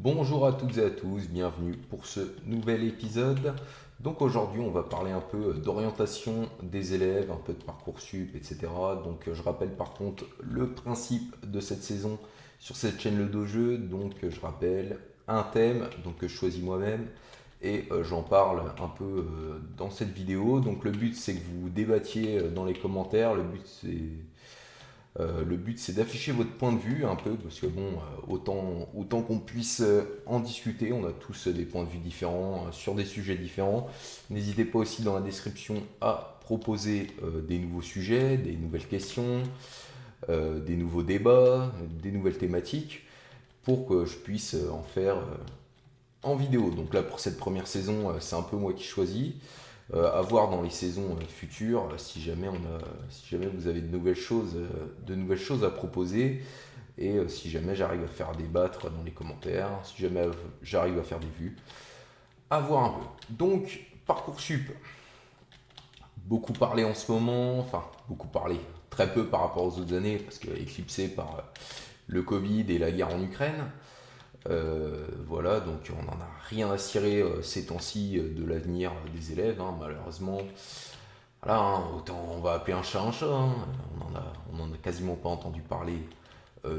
Bonjour à toutes et à tous, bienvenue pour ce nouvel épisode. Donc aujourd'hui on va parler un peu d'orientation des élèves, un peu de Parcoursup, etc. Donc je rappelle par contre le principe de cette saison sur cette chaîne Le Dojeu. Donc je rappelle un thème que je choisis moi-même et j'en parle un peu dans cette vidéo. Donc le but c'est que vous débattiez dans les commentaires, le but, c'est d'afficher votre point de vue un peu, parce que bon, autant qu'on puisse en discuter, on a tous des points de vue différents sur des sujets différents. N'hésitez pas aussi dans la description à proposer des nouveaux sujets, des nouvelles questions, des nouveaux débats, des nouvelles thématiques, pour que je puisse en faire en vidéo. Donc là, pour cette première saison, c'est un peu moi qui choisis. À voir dans les saisons futures si jamais vous avez de nouvelles choses à proposer et si jamais j'arrive à faire débattre dans les commentaires, si jamais j'arrive à faire des vues, à voir un peu. Donc, Parcoursup, beaucoup parlé en ce moment, enfin, beaucoup parlé, très peu par rapport aux autres années, parce que éclipsé par le Covid et la guerre en Ukraine. Voilà, donc on n'en a rien à cirer ces temps-ci de l'avenir des élèves, hein, malheureusement. Voilà, hein, autant on va appeler un chat un chat, hein. On en a quasiment pas entendu parler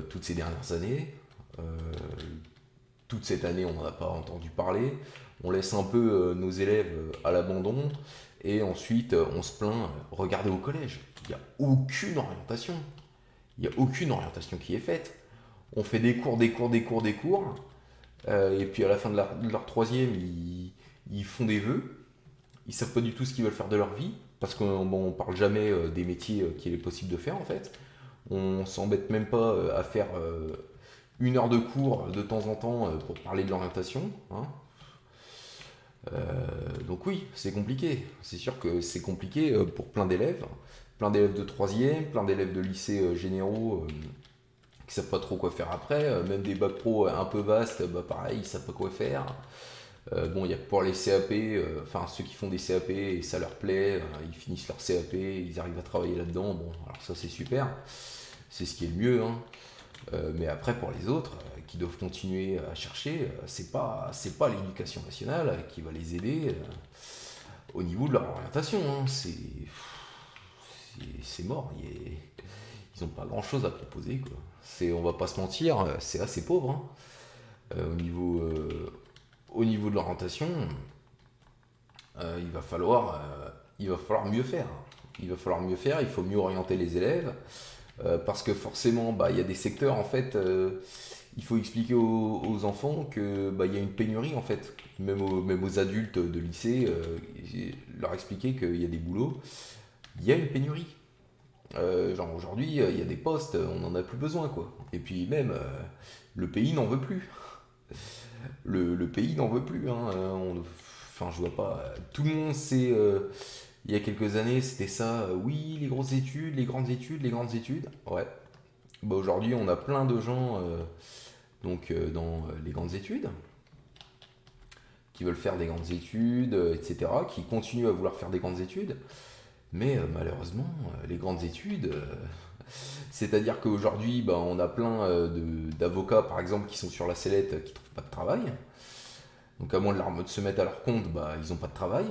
toutes ces dernières années. Euh, Toute cette année, on n'en a pas entendu parler. On laisse un peu nos élèves à l'abandon et ensuite on se plaint. Regardez au collège, il n'y a aucune orientation. Il n'y a aucune orientation qui est faite. On fait des cours, des cours, des cours, des cours. Et puis à la fin de leur troisième, ils font des vœux. Ils savent pas du tout ce qu'ils veulent faire de leur vie. Parce qu'on bon, parle jamais des métiers qu'il est possible de faire en fait. On s'embête même pas à faire 1 heure de cours de temps en temps pour parler de l'orientation, hein. Donc oui, c'est compliqué. C'est sûr que c'est compliqué pour plein d'élèves. Plein d'élèves de troisième, plein d'élèves de lycées généraux qui savent pas trop quoi faire après. Même des bacs pro un peu vastes, bah pareil, ils savent pas quoi faire. Bon, il y a que pour les CAP, enfin ceux qui font des CAP et ça leur plaît, ils finissent leur CAP, ils arrivent à travailler là-dedans. Bon, alors ça c'est super, c'est ce qui est le mieux, hein. Mais après pour les autres qui doivent continuer à chercher, c'est pas l'éducation nationale qui va les aider au niveau de leur orientation, hein. C'est mort. Ils n'ont pas grand-chose à proposer, quoi. On va pas se mentir, c'est assez pauvre, hein. Au niveau de l'orientation, il va falloir mieux faire. Il va falloir mieux faire, il faut mieux orienter les élèves, parce que forcément, bah, il y a des secteurs, en fait, il faut expliquer aux enfants que bah, il y a une pénurie, en fait. Même aux adultes de lycée, leur expliquer qu'il y a des boulots, il y a une pénurie. Genre aujourd'hui, il y a des postes, on n'en a plus besoin, quoi. Et puis même, le pays n'en veut plus. Le pays n'en veut plus, hein. Enfin, je vois pas. Tout le monde sait. Il y a quelques années, c'était ça. Oui, les grosses études, les grandes études, les grandes études. Ouais. Bah, aujourd'hui, on a plein de gens dans les grandes études qui veulent faire des grandes études, etc., qui continuent à vouloir faire des grandes études. Mais malheureusement, les grandes études, c'est-à-dire qu'aujourd'hui, bah, on a plein d'avocats, par exemple, qui sont sur la sellette, qui ne trouvent pas de travail. Donc à moins de se mettre à leur compte, bah, ils n'ont pas de travail.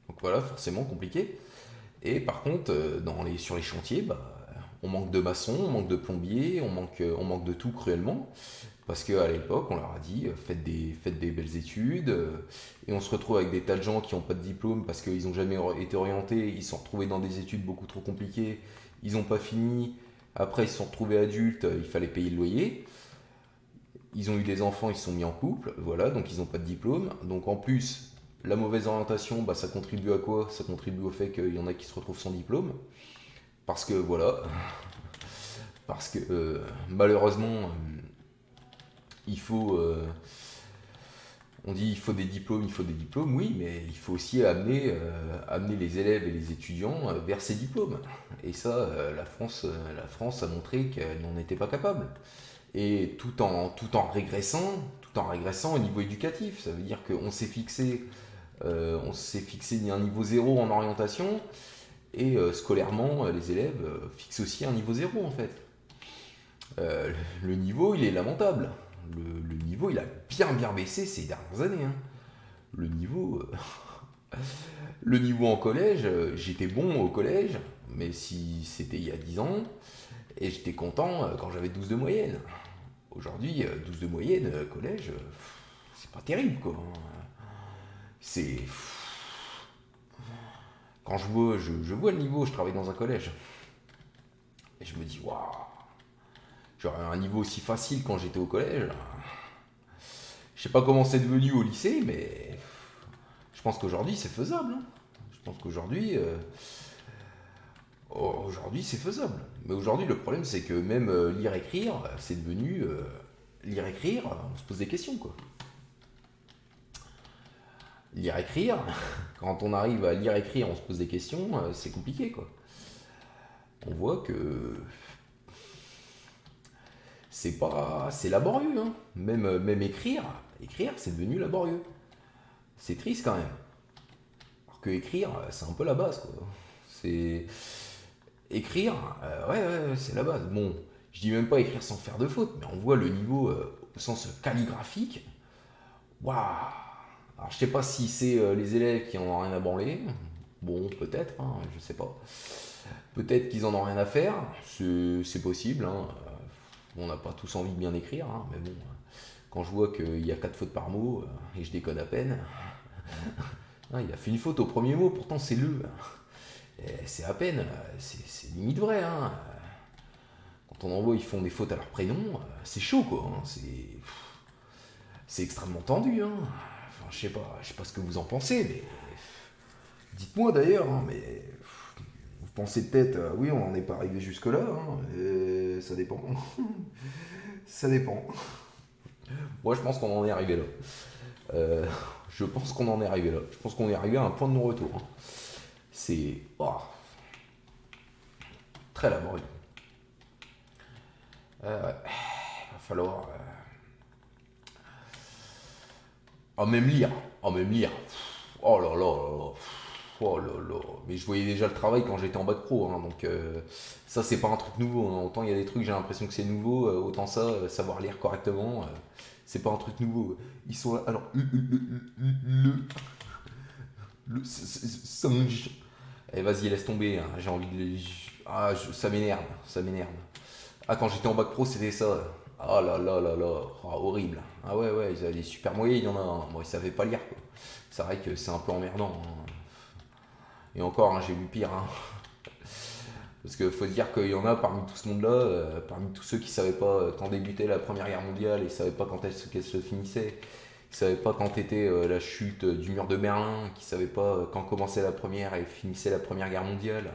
Donc voilà, forcément compliqué. Et par contre, sur les chantiers, bah, on manque de maçons, on manque de plombiers, on manque de tout cruellement. Parce qu'à l'époque, on leur a dit, faites des belles études. Et on se retrouve avec des tas de gens qui n'ont pas de diplôme parce qu'ils n'ont jamais été orientés. Ils se sont retrouvés dans des études beaucoup trop compliquées. Ils n'ont pas fini. Après, ils se sont retrouvés adultes, il fallait payer le loyer. Ils ont eu des enfants, ils se sont mis en couple. Voilà, donc ils n'ont pas de diplôme. Donc en plus, la mauvaise orientation, bah, ça contribue à quoi? Ça contribue au fait qu'il y en a qui se retrouvent sans diplôme. Parce que voilà, parce que malheureusement, il faut, on dit il faut des diplômes, il faut des diplômes, oui, mais il faut aussi amener les élèves et les étudiants vers ces diplômes. Et ça, la France a montré qu'elle n'en était pas capable. Et tout en régressant au niveau éducatif. Ça veut dire qu'on s'est fixé un niveau zéro en orientation, et scolairement, les élèves fixent aussi un niveau zéro en fait. Le niveau, il est lamentable. Le niveau, il a bien baissé ces dernières années, hein. Le niveau, le niveau en collège, j'étais bon au collège, mais si c'était il y a 10 ans, et j'étais content quand j'avais 12 de moyenne. Aujourd'hui, 12 de moyenne, collège, c'est pas terrible, quoi. C'est. Quand je vois le niveau, je travaille dans un collège, et je me dis, waouh, j'aurais un niveau aussi facile quand j'étais au collège. Je sais pas comment c'est devenu au lycée, mais je pense qu'aujourd'hui c'est faisable, hein. Je pense qu'aujourd'hui, aujourd'hui c'est faisable. Mais aujourd'hui, le problème c'est que même lire-écrire, c'est devenu. Lire-écrire, on se pose des questions, quoi. Lire-écrire, quand on arrive à lire-écrire, on se pose des questions, c'est compliqué, quoi. On voit que c'est laborieux, hein. Même écrire, c'est devenu laborieux. C'est triste quand même. Alors que écrire, c'est un peu la base, quoi. C'est écrire, ouais, c'est la base. Bon, je dis même pas écrire sans faire de faute, mais on voit le niveau au sens calligraphique. Waouh. Alors je sais pas si c'est les élèves qui en ont rien à branler. Bon, peut-être, hein, je sais pas. Peut-être qu'ils en ont rien à faire, c'est possible, hein. On n'a pas tous envie de bien écrire, hein, mais bon, quand je vois qu'il y a 4 fautes par mot et je décode à peine, hein, il a fait une faute au premier mot, pourtant c'est le. Et c'est à peine, c'est limite vrai, hein. Quand on en voit, ils font des fautes à leur prénom, c'est chaud, quoi, hein. C'est extrêmement tendu, hein. Enfin, je sais pas ce que vous en pensez, mais dites-moi d'ailleurs, hein, mais vous pensez peut-être, oui, on n'en est pas arrivé jusque-là, hein, et ça dépend. Ça dépend. Moi, je pense qu'on en est arrivé là. Je pense qu'on en est arrivé là. Je pense qu'on est arrivé à un point de non-retour, hein. C'est très laborieux. Ouais. Il va falloir. Même lire. Même lire. Oh là là là là. Oh là là. Mais je voyais déjà le travail quand j'étais en bac pro, hein, donc ça, c'est pas un truc nouveau, hein. Autant il y a des trucs, j'ai l'impression que c'est nouveau, autant ça, savoir lire correctement, c'est pas un truc nouveau. Ils sont là. Alors, singe. Eh, vas-y, laisse tomber, hein. J'ai envie de. Ah, ça m'énerve, ça m'énerve. Ah, quand j'étais en bac pro, c'était ça. Ah là là là là, oh, horrible. Ah ouais, ouais, ils avaient des super moyens, il y en a un. Bon, ils savaient pas lire, quoi. C'est vrai que c'est un peu emmerdant, hein. Et encore, hein, j'ai vu pire, hein. Parce qu'il faut se dire qu'il y en a parmi tout ce monde-là, parmi tous ceux qui savaient pas quand débutait la Première Guerre mondiale, et ne savaient pas quand qu'elle se finissait, qui savaient pas quand était la chute du mur de Berlin, qui savaient pas quand commençait la Première et finissait la Première Guerre mondiale.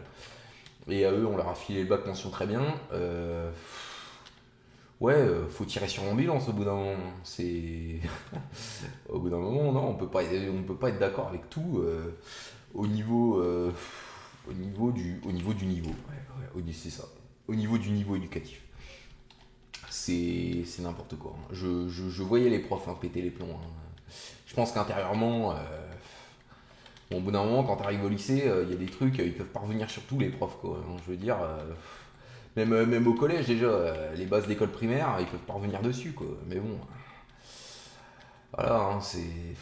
Et à eux, on leur a filé le bac mention très bien. Ouais, faut tirer sur l'ambulance au bout d'un moment. C'est au bout d'un moment, non, on peut pas être d'accord avec tout au niveau, au niveau du niveau. Ouais, ouais, c'est ça. Au niveau du niveau éducatif. C'est n'importe quoi, hein. Je voyais les profs, hein, péter les plombs, hein. Je pense qu'intérieurement, bon, au bout d'un moment, quand tu arrives au lycée, il y a des trucs, ils peuvent pas revenir sur tout, les profs, quoi. Donc, je veux dire, même au collège, déjà, les bases d'école primaire, ils peuvent pas revenir dessus, quoi. Mais bon, voilà, hein, c'est.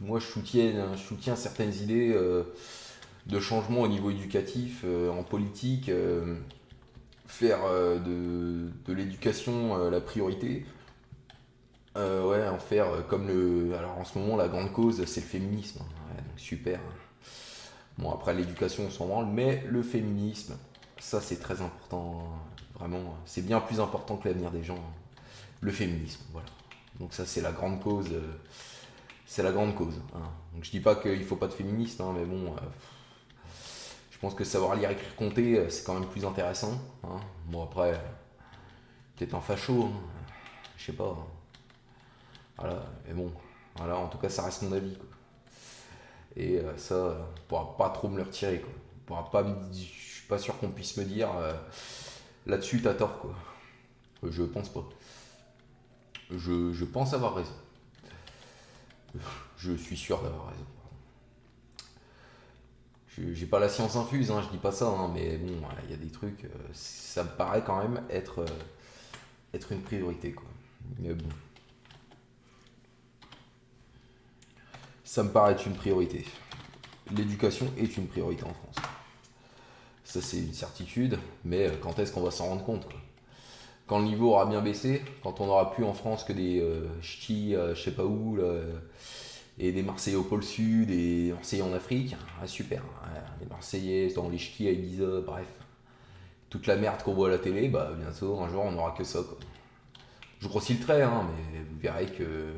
Moi, je soutiens certaines idées de changement au niveau éducatif, en politique, faire de l'éducation la priorité. Ouais, en faire comme le. Alors en ce moment, la grande cause, c'est le féminisme, hein. Ouais, donc super. Bon, après l'éducation, on s'en branle, mais le féminisme, ça c'est très important, hein. Vraiment, c'est bien plus important que l'avenir des gens, hein. Le féminisme, voilà. Donc ça, c'est la grande cause. C'est la grande cause, hein. Donc je dis pas qu'il faut pas de féministe, hein, mais bon, je pense que savoir lire, écrire, compter, c'est quand même plus intéressant, hein. Bon, après, peut-être un facho, hein. Je sais pas, hein. Voilà, mais bon, voilà, en tout cas, ça reste mon avis, quoi. Et ça, on pourra pas trop me le retirer, quoi. On pourra pas je suis pas sûr qu'on puisse me dire là-dessus, t'as tort, quoi. Je pense pas. Je pense avoir raison. Je suis sûr d'avoir raison. J'ai pas la science infuse, hein, je dis pas ça, hein, mais bon, il y a des trucs, ça me paraît quand même être une priorité, quoi. Mais bon, ça me paraît être une priorité. L'éducation est une priorité en France. Ça, c'est une certitude, mais quand est-ce qu'on va s'en rendre compte, quoi? Quand le niveau aura bien baissé, quand on n'aura plus en France que des ch'tis, je sais pas où, là, et des Marseillais au pôle sud, et des Marseillais en Afrique, ah, super. Ouais, les Marseillais dans les ch'tis à Ibiza, bref. Toute la merde qu'on voit à la télé, bah bientôt, un jour, on n'aura que ça, quoi. Je grossis le trait, hein, mais vous verrez que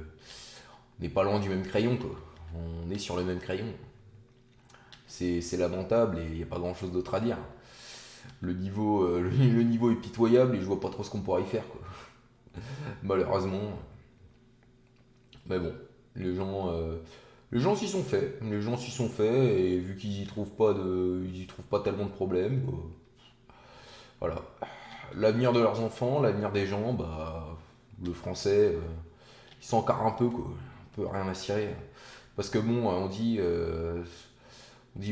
on n'est pas loin du même crayon, quoi. On est sur le même crayon. C'est lamentable et il n'y a pas grand chose d'autre à dire. Le niveau est pitoyable et je vois pas trop ce qu'on pourra y faire, quoi. Malheureusement. Mais bon, les gens s'y sont faits. Les gens s'y sont faits et vu ils y trouvent pas tellement de problèmes, bah, voilà. L'avenir de leurs enfants, l'avenir des gens, bah, le français, il s'en carre un peu, quoi. On peut rien à cirer. Parce que bon, on dit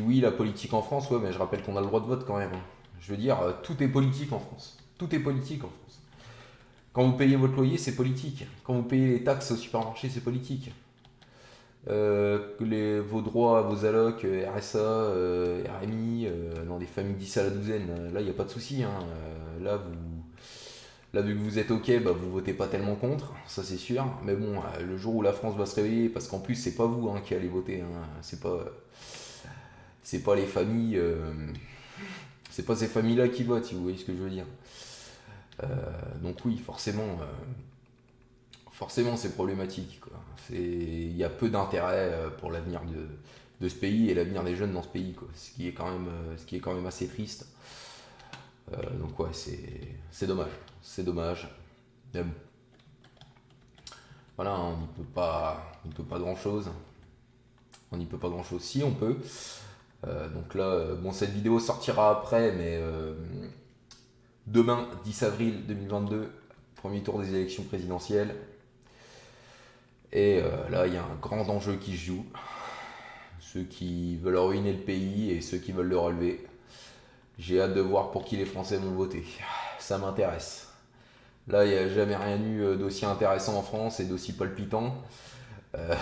oui, la politique en France, ouais, mais je rappelle qu'on a le droit de vote quand même, hein. Je veux dire, tout est politique en France. Tout est politique en France. Quand vous payez votre loyer, c'est politique. Quand vous payez les taxes au supermarché, c'est politique. Vos droits, vos allocs, RSA, RMI, dans des familles d'10 à la douzaine, là, il n'y a pas de souci, hein. Là, vu que vous êtes OK, bah, vous votez pas tellement contre, ça c'est sûr. Mais bon, le jour où la France va se réveiller, parce qu'en plus, c'est pas vous, hein, qui allez voter, hein. C'est pas les familles. C'est pas ces familles-là qui votent, si vous voyez ce que je veux dire. Euh, donc oui, forcément c'est problématique, quoi. Il y a peu d'intérêt pour l'avenir de ce pays et l'avenir des jeunes dans ce pays, quoi. Ce qui est quand même assez triste. Donc ouais, c'est dommage. C'est dommage. Mais bon, voilà, hein, on n'y peut pas grand-chose. On n'y peut pas grand-chose. Si, on peut. Donc là, bon, cette vidéo sortira après, mais demain, 10 avril 2022, premier tour des élections présidentielles. Et là, il y a un grand enjeu qui se joue. Ceux qui veulent ruiner le pays et ceux qui veulent le relever. J'ai hâte de voir pour qui les Français vont voter. Ça m'intéresse. Là, il n'y a jamais rien eu d'aussi intéressant en France et d'aussi palpitant. Euh,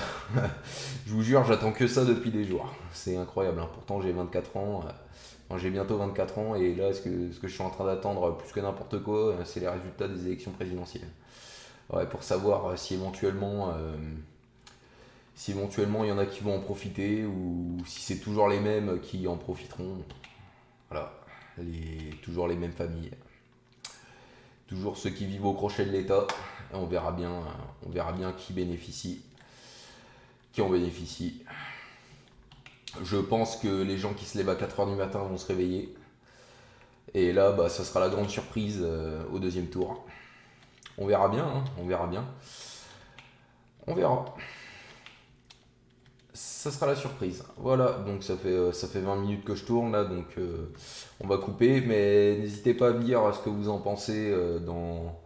je vous jure, j'attends que ça depuis des jours. C'est incroyable, hein. Pourtant, j'ai 24 ans. Enfin, j'ai bientôt 24 ans. Et là, ce que je suis en train d'attendre plus que n'importe quoi, c'est les résultats des élections présidentielles. Ouais, pour savoir si éventuellement il y en a qui vont en profiter ou si c'est toujours les mêmes qui en profiteront. Voilà, toujours les mêmes familles. Toujours ceux qui vivent au crochet de l'État. Et on verra bien qui bénéficie, qui en bénéficie. Je pense que les gens qui se lèvent à 4h du matin vont se réveiller. Et là, bah, ça sera la grande surprise au deuxième tour. On verra bien, hein, on verra bien. On verra. Ça sera la surprise. Voilà, donc ça fait 20 minutes que je tourne là, donc on va couper. Mais n'hésitez pas à me dire ce que vous en pensez dans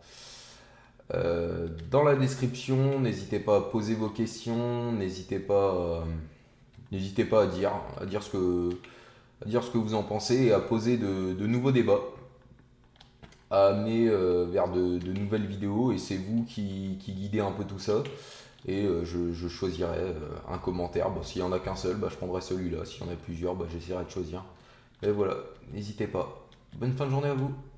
la description. N'hésitez pas à poser vos questions. N'hésitez pas à dire ce que vous en pensez et à poser de nouveaux débats, à amener vers de nouvelles vidéos. Et c'est vous qui guidez un peu tout ça. Et je choisirai un commentaire. Bon, s'il n'y en a qu'un seul, bah, je prendrai celui-là. S'il y en a plusieurs, bah, j'essaierai de choisir. Et voilà, n'hésitez pas. Bonne fin de journée à vous.